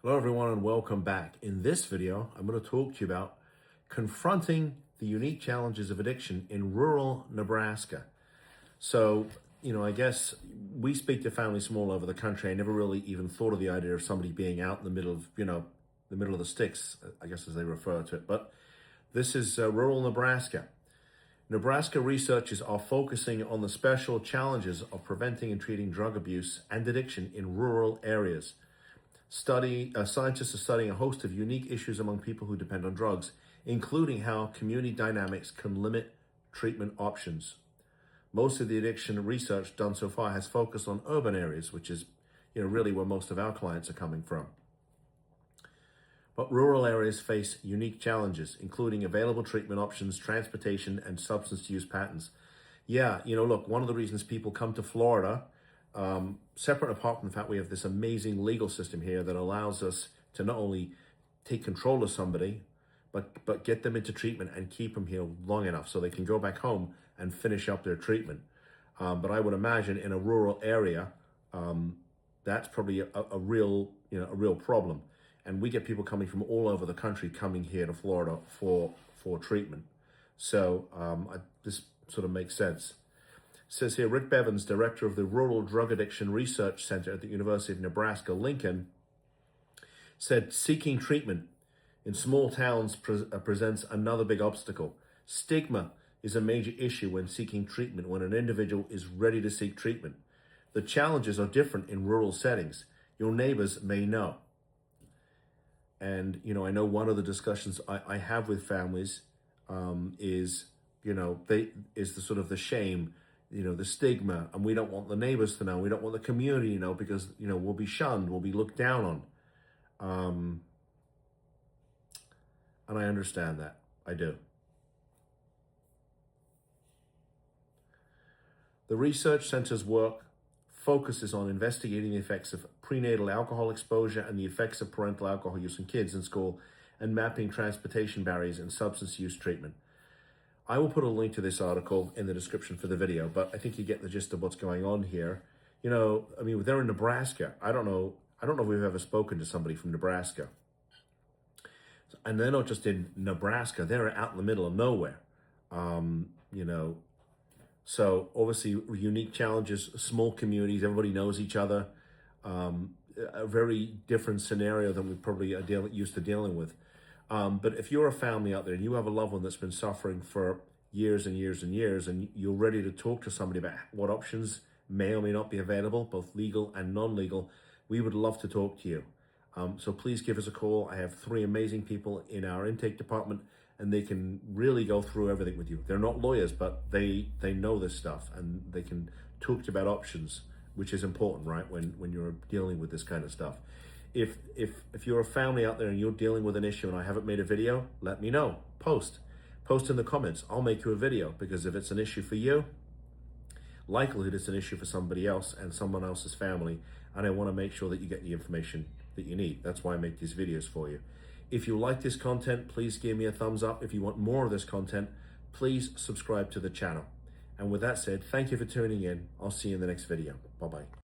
Hello everyone and welcome back. In this video, I'm going to talk to you about confronting the unique challenges of addiction in rural Nebraska. So, I guess we speak to families from all over the country. I never really even thought of the idea of somebody being out in the middle of, the middle of the sticks, I guess as they refer to it. But this is rural Nebraska. Nebraska researchers are focusing on the special challenges of preventing and treating drug abuse and addiction in rural areas. Scientists are studying a host of unique issues among people who depend on drugs, including how community dynamics can limit treatment options. Most of the addiction research done so far has focused on urban areas, which is, really where most of our clients are coming from. But rural areas face unique challenges, including available treatment options, transportation, and substance use patterns. Yeah, look, one of the reasons people come to Florida, separate apart from the fact we have this amazing legal system here that allows us to not only take control of somebody, but get them into treatment and keep them here long enough so they can go back home and finish up their treatment. But I would imagine in a rural area, that's probably a real problem. And we get people coming from all over the country coming here to Florida for treatment. So this sort of makes sense. It says here, Rick Bevins, director of the Rural Drug Addiction Research Center at the University of Nebraska-Lincoln, said seeking treatment in small towns presents another big obstacle. Stigma is a major issue when seeking treatment, when an individual is ready to seek treatment. The challenges are different in rural settings. Your neighbors may know. And, I know one of the discussions I have with families is the sort of the shame, the stigma, and we don't want the neighbors to know, we don't want the community to know because, we'll be shunned, we'll be looked down on. And I understand that, I do. The research center's work focuses on investigating the effects of prenatal alcohol exposure and the effects of parental alcohol use in kids in school and mapping transportation barriers and substance use treatment. I will put a link to this article in the description for the video, but I think you get the gist of what's going on here. They're in Nebraska. I don't know if we've ever spoken to somebody from Nebraska. And they're not just in Nebraska, they're out in the middle of nowhere. So obviously unique challenges, small communities, everybody knows each other. A very different scenario than we probably are used to dealing with. But if you're a family out there and you have a loved one that's been suffering for years and years and years, and you're ready to talk to somebody about what options may or may not be available, both legal and non-legal, we would love to talk to you. So please give us a call. I have 3 amazing people in our intake department, and they can really go through everything with you. They're not lawyers, but they know this stuff, and they can talk to you about options, which is important, right, when you're dealing with this kind of stuff. If you're a family out there and you're dealing with an issue and I haven't made a video, let me know. Post in the comments. I'll make you a video, because if it's an issue for you, likelihood it's an issue for somebody else and someone else's family, and I want to make sure that you get the information that you need. That's why I make these videos for you. If you like this content, please give me a thumbs up. If you want more of this content, please subscribe to the channel. And with that said, thank you for tuning in. I'll see you in the next video. Bye-bye.